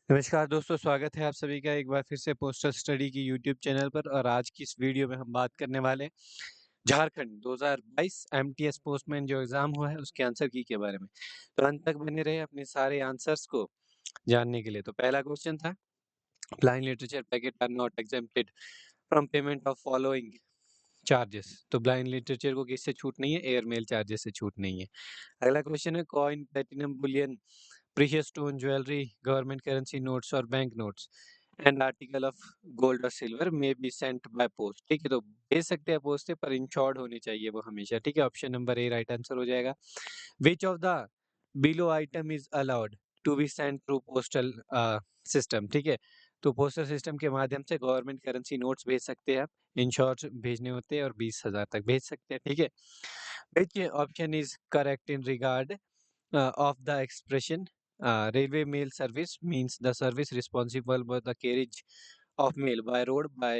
नमस्कार दोस्तों, स्वागत है आप सभी का एक बार फिर से पोस्टल स्टडी की यूट्यूब चैनल पर। और आज की इस वीडियो में हम बात करने वाले हैं झारखंड 2022 एमटीएस पोस्टमैन जो एग्जाम हुआ है उसके आंसर की के बारे में। तो अंत तक बने रहे अपने सारे आंसर्स को जानने के लिए। तो पहला क्वेश्चन था, blind literature packet are not exempted from payment of following charges. तो ब्लाइंड लिटरेचर को किससे छूट नहीं है? एयरमेल चार्जेस से छूट नहीं है। अगला क्वेश्चन है, coin, platinum, bullion, precious stone, jewellery, government currency notes और bank notes and article of gold और सिल्वर में बी सेंट बाय पोस्ट। ठीक है, तो भेज सकते हैं पोस्ट से, पर इंश्योर्ड होनी चाहिए वो हमेशा। ठीक है, option number A right answer हो जाएगा। Which of the below item is allowed to be sent through postal system? ठीक है, तो पोस्टल सिस्टम के माध्यम से गवर्नमेंट करेंसी नोट्स भेज सकते हैं आप, इंश्योर्ड भेजने होते हैं और 20,000 तक भेज सकते हैं। ठीक है, which option is correct in regard of the expression railway mail service means the service responsible for the carriage of mail by road, by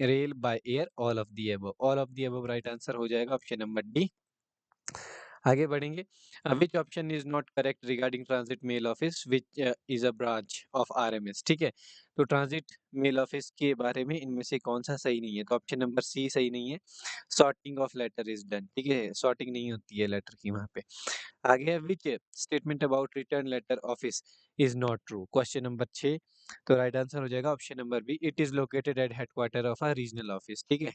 rail, by air, all of the above? All of the above right answer हो जाएगा, option number D. आगे बढ़ेंगे, which option is not correct regarding transit mail office which is a branch of RMS? ठीक है, तो transit mail office के बारे में इनमें से कौन सा सही नहीं है? तो ऑप्शन नंबर सी सही नहीं है, sorting of letter is done. ठीक है, सॉर्टिंग नहीं होती है लेटर की वहां पे। आगे है, which statement about return letter office is not true? Question number 6, तो राइट आंसर हो जाएगा option number B, it is located at headquarter of a regional office. ठीक है,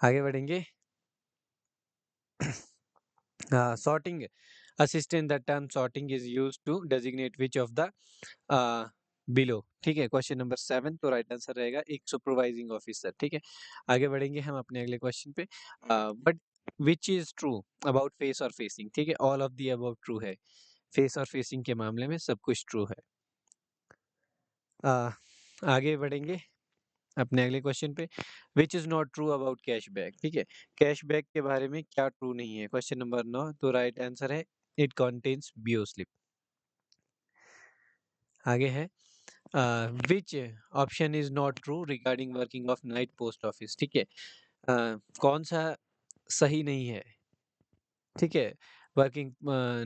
आगे बढ़ेंगे। Sorting assistant, the term sorting is used to designate which of the below? ठीक है, question number 7, तो राइट आंसर रहेगा एक सुपरवाइजिंग ऑफिसर। ठीक है, आगे बढ़ेंगे हम अपने अगले क्वेश्चन पे। But which is true about face और फेसिंग? ठीक है, all of the about true है, फेस और फेसिंग के मामले में सब कुछ ट्रू है। आगे बढ़ेंगे अपने अगले क्वेश्चन पे, विच is not true about cashback? ठीक है, कैशबैक के बारे में क्या ट्रू नहीं है? क्वेश्चन नंबर 9, तो राइट आंसर है इट कंटेन्स बीओ स्लिप। आगे है, which option is not true regarding working of night post office? ठीक है, कौन सा सही नहीं है? ठीक है, वर्किंग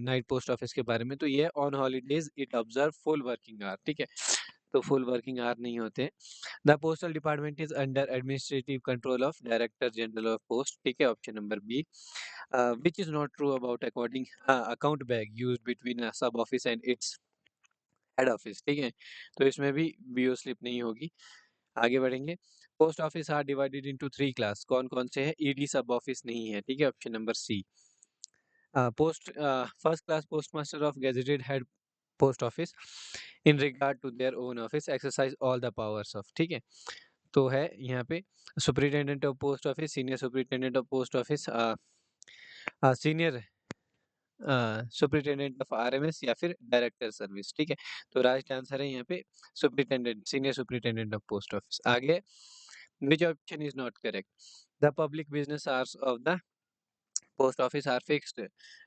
नाइट पोस्ट ऑफिस के बारे में, तो ये on holidays it observe full working hour. ठीक है, तो फुल वर्किंग आवर नहीं होते। The postal department is under administrative control of director general of post. ठीक है, option number B. Which is not true about according account bag use between sub office and its head office? ठीक है, तो इसमें भी BO slip नहीं होगी। आगे बढ़ेंगे, post office are divided into 3 class, कौन कौन से हैं? ईडी सब ऑफिस नहीं है। ठीक है, option number C. Post first class post master of gazetted head post office in regard to their own office exercise all the powers of. ठीक है, तो है यहाँ पे superintendent of post office, senior superintendent of post office, senior superintendent of RMS या फिर director service. ठीक है, तो राइट आंसर है यहाँ पे superintendent, senior superintendent of post office. आगे, which option is not correct? The public business hours of the post office are fixed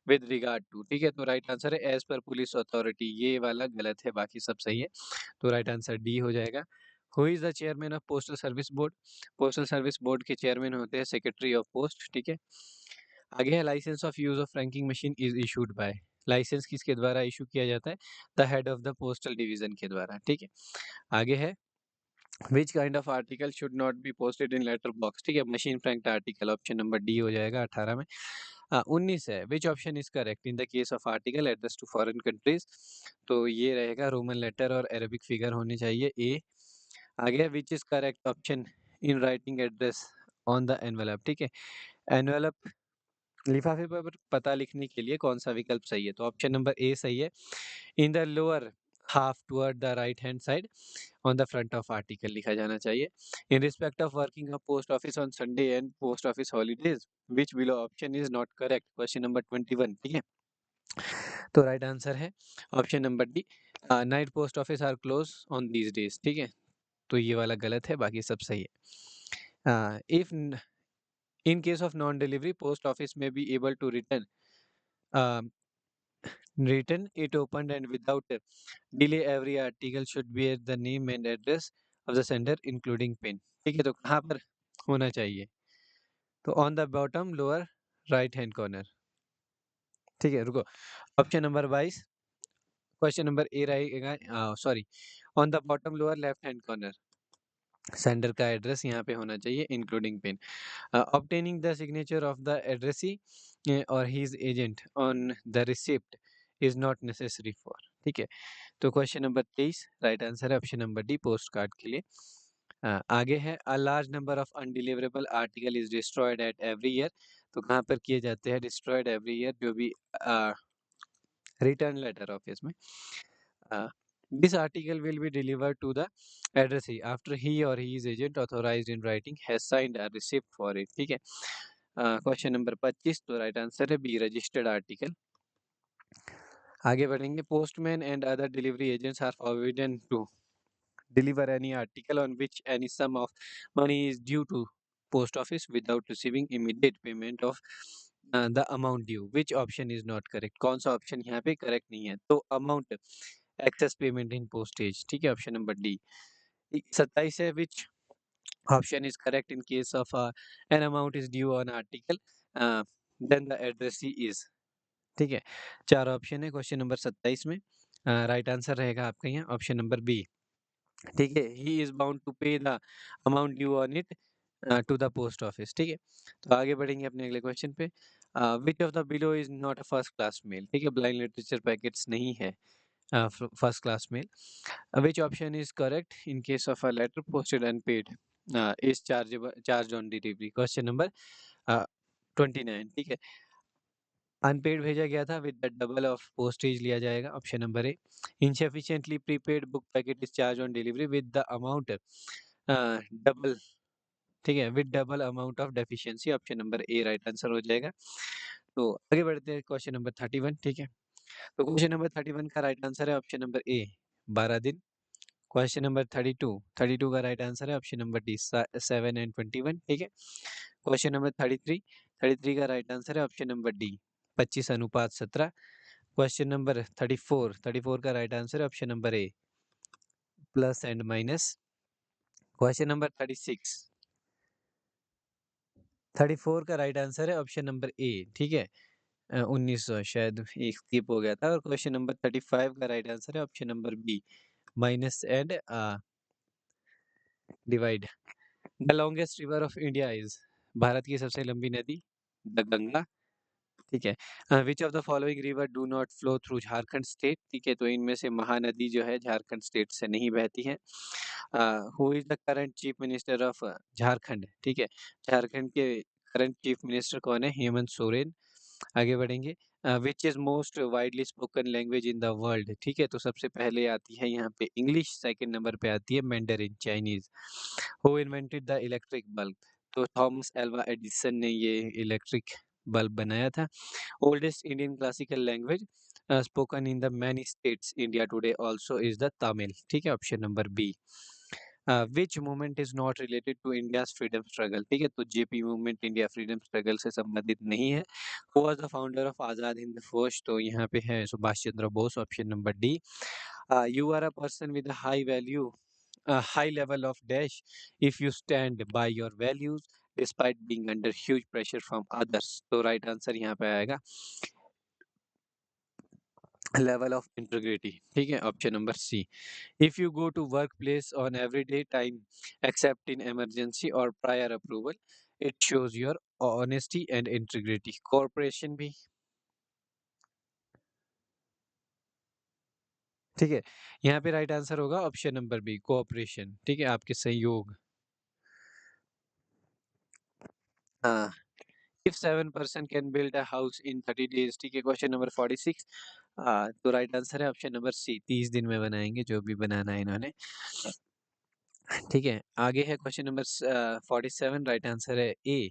with regard to. ठीक है, तो राइट आंसर है एज पर पुलिस अथॉरिटी। ये वाला गलत है, बाकी सब सही है, तो राइट आंसर डी हो जाएगा। Who is the chairman of postal service board? Postal service board के चेयरमैन होते हैं सेक्रेटरी ऑफ पोस्ट। ठीक है, आगे है, licence of use of ranking machine is issued by? Licence किसके द्वारा इशू किया जाता है? The head of the postal division के द्वारा। ठीक है, आगे है, which kind of article should not be posted in letter box? ठीक है, machine franked article, option number D हो जाएगा 18 में। 19 है, which option is correct in the case of article address to foreign countries? तो ये रहेगा रोमन लेटर और अरेबिक फिगर होने चाहिए, ए। आगे, which is correct option in writing address on the envelope? ठीक है, एनवेलप लिफाफे पर पता लिखने के लिए कौन सा विकल्प सही है? तो ऑप्शन नंबर ए सही है, in the lower half toward the right hand side on the front of article लिखा जाना चाहिए। In respect of working of post office on Sunday and post office holidays which below option is not correct? Question number 21। ठीक है, तो right answer है option number D, night post office are close on these days. ठीक है, तो ये वाला गलत है, बाकी सब सही है। If in case of non delivery post office में be able to return written it opened and without delay every article should bear the name and address of the sender including pin। ठीक है, तो कहाँ पर होना चाहिए? तो on the bottom lower right hand corner. ठीक है, रुको, option number 22, question number A रहेगा, sorry, on the bottom lower left hand corner sender का एड्रेस यहाँ पे होना चाहिए including PIN. Obtaining the signature of the addressee और his agent on the receipt is not necessary for, ठीक है। तो क्वेश्चन नंबर 23 राइट आंसर है option number D, post card के लिए। आगे है a large number of undeliverable article is destroyed at every year. तो कहाँ पर किए जाते हैं डिस्ट्रॉयड एवरी ईयर, जो भी रिटर्न लेटर ऑफिस में। This article will be delivered to the addressee after he or his agent authorized in writing has signed a receipt for it, ठीक है। क्वेश्चन नंबर 25, तो राइट आंसर है B, registered article. आगे बढ़ेंगे, postman and other delivery agents are forbidden to deliver any article on which any sum of money is due to post office without receiving immediate payment of the amount due. Which option is not correct? कौन सा option यहाँ पे correct नहीं है? तो amount excess payment in postage, ठीक है, option number D. 27 है, which option is correct in case of an amount is due on article then the addressee is, ठीक है। 4 ऑप्शन है क्वेश्चन नंबर 27 में। राइट आंसर रहेगा आपका यहाँ ऑप्शन नंबर बी, ठीक है। He is bound to pay the amount due on it to the post office, ठीक है। तो आगे बढ़ेंगे अपने अगले क्वेश्चन पे। Which of the below is not a first class mail, ठीक है, ब्लाइंड लिटरेचर पैकेट्स नहीं है first class mail. Which option is correct in case of a letter posted unpaid is charge on delivery, question number 29, ठीक है। Unpaid भेजा गया था with the double of postage लिया जाएगा, option number A. Insufficiently prepaid book packet is charge on delivery with the amount double, ठीक है, with double amount of deficiency, option number A right answer हो जाएगा। तो आगे बढ़ते हैं क्वेश्चन नंबर 31, ठीक है। तो क्वेश्चन नंबर 31 का राइट आंसर है ऑप्शन नंबर ए, 12 दिन। क्वेश्चन नंबर 32 का राइट आंसर है ऑप्शन नंबर डी, 7 एंड 21, ठीक है। क्वेश्चन नंबर 33 का राइट आंसर है option number D, 25:17। Question number 34 का राइट आंसर है option number A, plus and minus. Question number 34 का राइट आंसर है ऑप्शन नंबर ए, ठीक है। 1900 शायद एक स्किप हो गया था। और क्वेश्चन नंबर 35 का राइट आंसर है option number B, minus and divide. The longest river of India is, Bharat की सबसे लंबी नदी द गंगा, ठीक है। Which of the following river do not flow through Jharkhand state, ठीक है, तो इनमें से महानदी जो है झारखंड स्टेट से नहीं बहती है। Who is the current chief minister of Jharkhand, ठीक है, झारखंड के करंट चीफ मिनिस्टर कौन है? हेमंत सोरेन। आगे बढ़ेंगे, which is most widely spoken language in the world, ठीक है, तो सबसे पहले आती है यहाँ पे इंग्लिश, सेकंड नंबर पे आती है Mandarin Chinese. Who invented the electric bulb, तो थॉमस एल्वा एडिसन ने ये इलेक्ट्रिक बल्ब बनाया था। Oldest Indian classical language spoken in the many states India today also is the Tamil, ठीक है, option number B. Which movement is not related to India's freedom struggle, ठीक है, तो JP movement India freedom struggle से संबंधित नहीं है। Who was the founder of Azad Hind फौज, तो यहाँ पे है Subhash Chandra Bose, option number D. You are a person with high value, high level of dash if you stand by your values despite being under huge pressure from others, तो right answer यहाँ पे आएगा level of integrity, ठीक है, option number C. If you go to work place on everyday time except in emergency or prior approval it shows your honesty and integrity, corporation भी, ठीक है। यहाँ पे राइट आंसर होगा ऑप्शन नंबर बी, कोऑपरेशन, ठीक है, आपके सहयोग। हाँ, if 7 person can build a house in 30 days, ठीक है, क्वेश्चन नंबर 46। तो राइट आंसर है ऑप्शन नंबर सी, 30 दिन में बनाएंगे जो भी बनाना है इन्होंने, ठीक है। आगे है क्वेश्चन नंबर 47, राइट आंसर है A.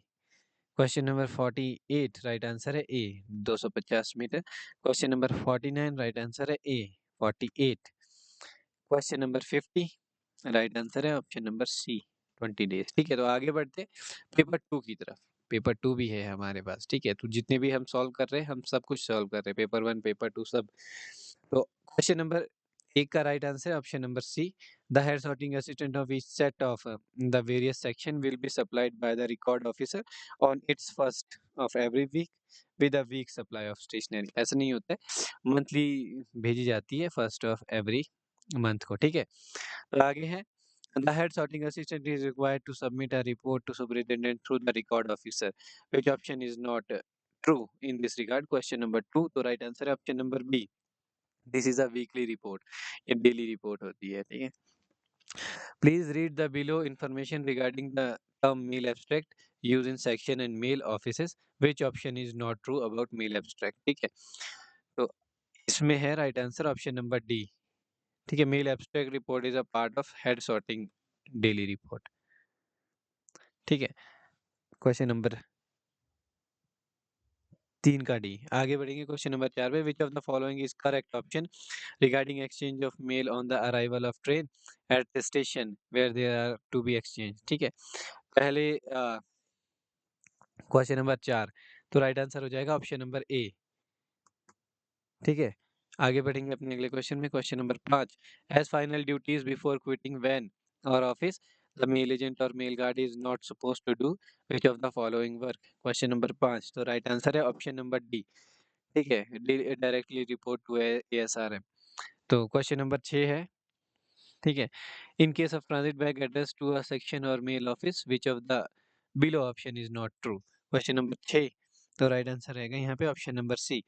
Question number 48 right answer है A, 250 metre. Question number 49 right answer है A, 48। Question number 50 right answer है ऑप्शन नंबर सी, 20 डेज, ठीक है। तो आगे बढ़ते पेपर 2 की तरफ। पेपर 2 भी है हमारे पास, ठीक है, तो जितने भी हम सॉल्व कर रहे हैं हम सब कुछ सॉल्व कर रहे हैं, पेपर 1 पेपर 2 सब। तो क्वेश्चन नंबर 1 का राइट आंसर है option number C, The head sorting assistant of each set of the various section will be supplied by the record officer on its first of every week with a week supply of stationery. ऐसा नहीं होता है, monthly भेजी जाती है first of every month को, ठीक है। तो आगे है the head sorting assistant is required to submit a report to superintendent through the record officer. Which option is not true in this regard? Question number 2, तो right answer है option number B. This is a weekly report, ये daily report होती है, ठीक है। Please read the below information regarding the term mail abstract used in section and mail offices. Which option is not true about mail abstract? ठीक है, तो इसमें है right answer option number D, ठीक है। Mail abstract report is a part of head sorting daily report, ठीक है। Question number 3 का डी। आगे बढ़ेंगे क्वेश्चन नंबर 4 पे। Which of the following is correct option regarding exchange of mail on the arrival of train at the station where they are to be exchange, ठीक है। पहले question number 4, तो right answer हो जाएगा option number A, ठीक है। आगे बढ़ेंगे अपने अगले क्वेश्चन में। Question number 5, as final duties before quitting van or office the mail agent or mail guard is not suppose to do which of the following work. Question number 5, तो right answer है option number D, ठीक है। Directly report to ASRM। तो question number 6 है, ठीक है। In case of transit bag address to a section or mail office which of the below option is not true. Question number 6, तो right answer रहेगा यहाँ पे option number C.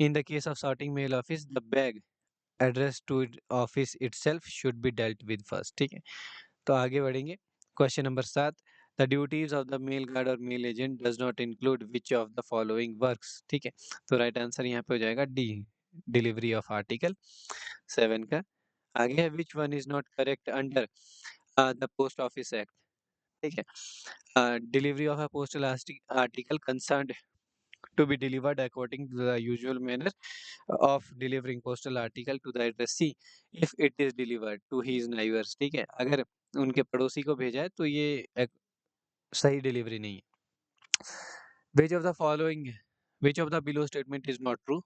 In the case of sorting mail office the bag address to office itself should be dealt with first, ठीक है। तो आगे बढ़ेंगे question number 7, the duties of the mail guard or mail agent does not include which of the following works, ठीक है। तो right answer यहाँ पे हो जाएगा डी, डिलीवरी ऑफ आर्टिकल 7 का। आगे है which one is not correct under the post office act, ठीक है। Delivery of a postal article concerned to be delivered according to the usual manner of delivering postal article to the addressee if it is delivered to his neighbors, ठीक है। अगर उनके पड़ोसी को भेजा है तो ये एक सही डिलीवरी नहीं है। which of the following which of the below statement is not true?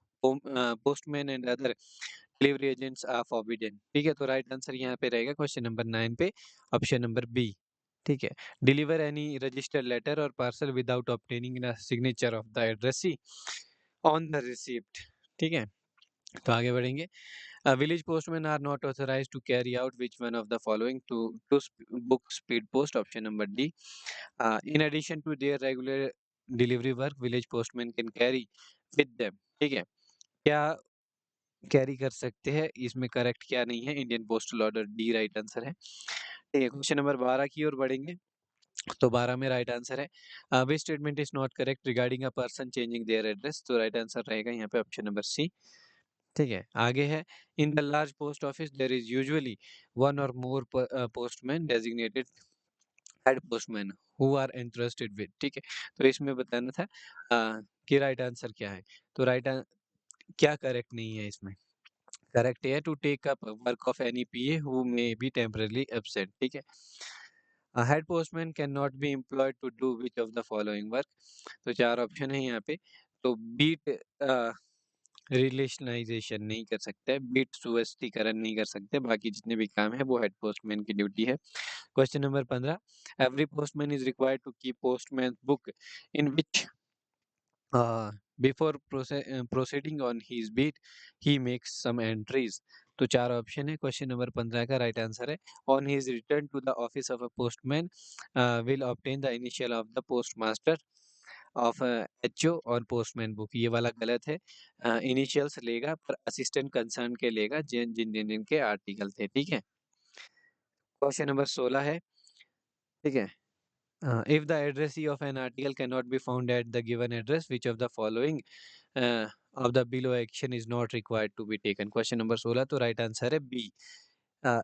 Postman and other delivery agents are forbidden, ठीक है। तो राइट आंसर यहाँ पे रहेगा क्वेश्चन नंबर 9 पे ऑप्शन नंबर बी, ठीक है। डिलीवर एनी रजिस्टर्ड लेटर और parcel without obtaining the signature of the addressee on the receipt, ठीक है। तो आगे बढ़ेंगे। Village postman are not authorise to carry out which one of the following to book speed post, option number D. In addition to their regular delivery work village postman can carry with them, ठीक है। क्या carry कर सकते हैं, इसमें correct क्या नहीं है? Indian postal order, D right answer है, ठीक है। क्वेश्चन नंबर 12 की ओर बढ़ेंगे। तो 12 में राइट आंसर है which statement is not correct regarding a person changing their address, तो राइट आंसर रहेगा यहाँ पे ऑप्शन नंबर सी, ठीक है। आगे है in the large post office there is usually one or more postman designated head postman who are interested with, ठीक है। तो इसमें बताना था कि राइट आंसर क्या है। तो क्या करेक्ट नहीं है इसमें? करेक्ट है to take up work of any PA who may be temporary absent, ठीक है। Head postman can not be employed to do which of the following work, तो 4 ऑप्शन है यहाँ पे। तो बीट रिलेशनाइजेशन नहीं कर सकते, बीट सुवस्तीकरण नहीं कर सकते, बाकी जितने भी काम है वो हेड पोस्टमैन की ड्यूटी है। Question number 15, every postman is required to keep postman book in which before proceeding on his beat he makes some entries, तो 4 ऑप्शन है। क्वेश्चन नंबर 15 का राइट आंसर है on his return to the office of a postman will obtain the initial of the postmaster of HO और postman book, ये वाला गलत है। Initials लेगा पर असिस्टेंट कंसर्न के लेगा जिन जिन जिन जिन के आर्टिकल थे, ठीक है। क्वेश्चन नंबर 16 है, ठीक है। If the addressee of an article can not be found at the given address which of the following of the below action is not required to be taken, question number 16, तो right answer है B.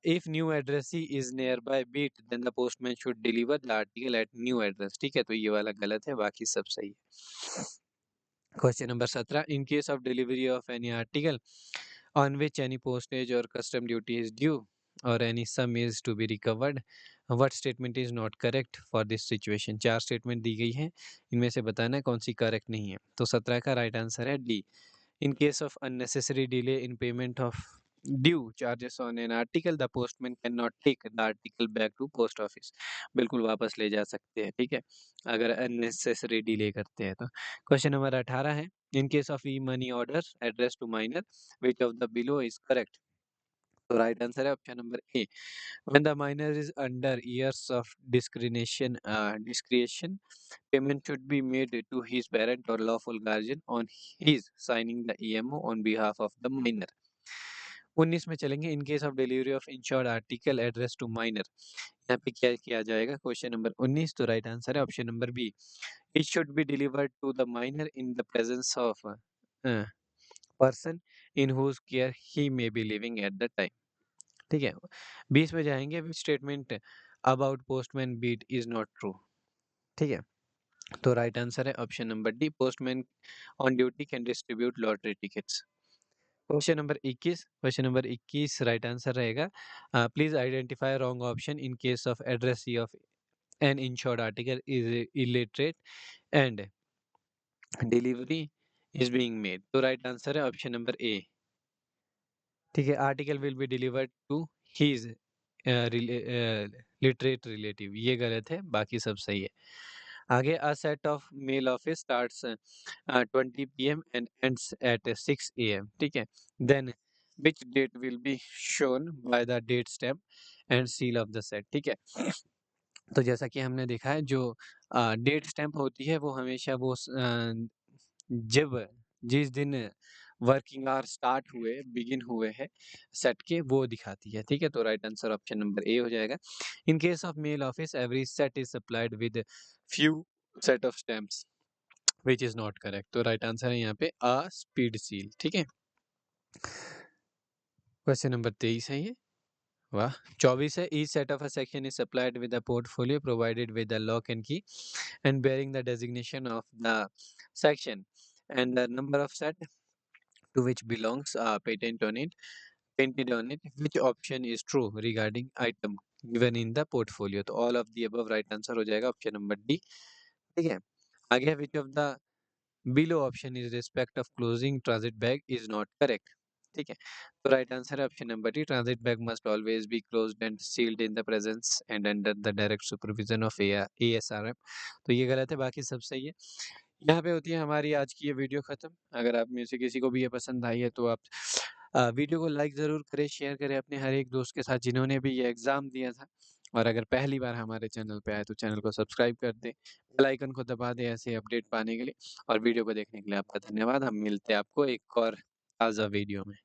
If new addressee is near by beat then the postman should deliver the article at new address, ठीक है। तो ये वाला गलत है, बाकी सब सही है। Question number 17, in case of delivery of any article on which any postage or custom duty is due or any sum is to be recovered, what statement is not correct for this situation. 4 statement दी गई है, इनमें से बताना है कौन C correct नहीं है। तो 17 का राइट आंसर है D. In case of unnecessary delay in payment of due charges on an article the postman can not take the article back to post office. बिल्कुल वापस ले जा सकते हैं, ठीक है, अगर अननेसेसरी डिले करते हैं तो। क्वेश्चन नंबर 18 है, in case of e money order address to minor which of the below is correct. तो राइट आंसर है option number A. When the minor is under years of discretion, payment should be made to his parent or lawful guardian on his signing the EMO on behalf of the minor। 19 में चलेंगे, in case of delivery of insured article address to minor, यहाँ पे क्या किया जाएगा, question number 19। तो right answer है option number B, it should be delivered to the minor in the presence of person in whose care he may be living at the time, ठीक है। 20 में जाएंगे, which statement about postman beat is not true, ठीक है। तो right answer है option number D, postman on duty can distribute lottery tickets. Question number 21 right answer रहेगा, please identify wrong option in case of addressee of an insured article is illiterate and delivery is being made. तो right answer है option number A, ठीक है, article will be delivered to his literate relative, ये गलत है, बाकी सब सही है। आगे, a set of mail office starts 20 PM and ends at 6 AM, ठीक है, then which date will be shown by the date stamp and seal of the set, ठीक है। तो जैसा कि हमने देखा है, जो डेट स्टैम्प होती है वो हमेशा वो जब जिस दिन वर्किंग आवर स्टार्ट हुए, बिगिन हुए हैं सेट के, वो दिखाती है, ठीक है। तो राइट आंसर ऑप्शन नंबर ए हो जाएगा। इन case of mail office every set is supplied with few set of stamps which is not correct. तो राइट आंसर है यहाँ पे अ स्पीड सील, ठीक है। क्वेश्चन नंबर 23 है ये, वाह। 24 है, each set of a section is supplied with a portfolio provided with the lock and की and bearing the designation of the section and the number of set to which belongs painted on it, which option is true regarding item given in the portfolio। तो all of the above right answer हो जाएगा option number D, ठीक है। आगे, which of the below option is respect of closing transit bag is not correct, ठीक है। तो right answer है option number D, transit bag must always be closed and sealed in the presence and under the direct supervision of ASRM। तो ये गलत है, बाकी सब सही है। यहाँ पे होती है हमारी आज की ये वीडियो खत्म। अगर आप में से किसी को भी ये पसंद आई है तो आप वीडियो को लाइक ज़रूर करें, शेयर करें अपने हर एक दोस्त के साथ जिन्होंने भी ये एग्ज़ाम दिया था। और अगर पहली बार हमारे चैनल पे आए तो चैनल को सब्सक्राइब कर दें, बेल आइकन को दबा दें ऐसे अपडेट पाने के लिए। और वीडियो को देखने के लिए आपका धन्यवाद। हम मिलते हैं आपको एक और ताज़ा वीडियो में।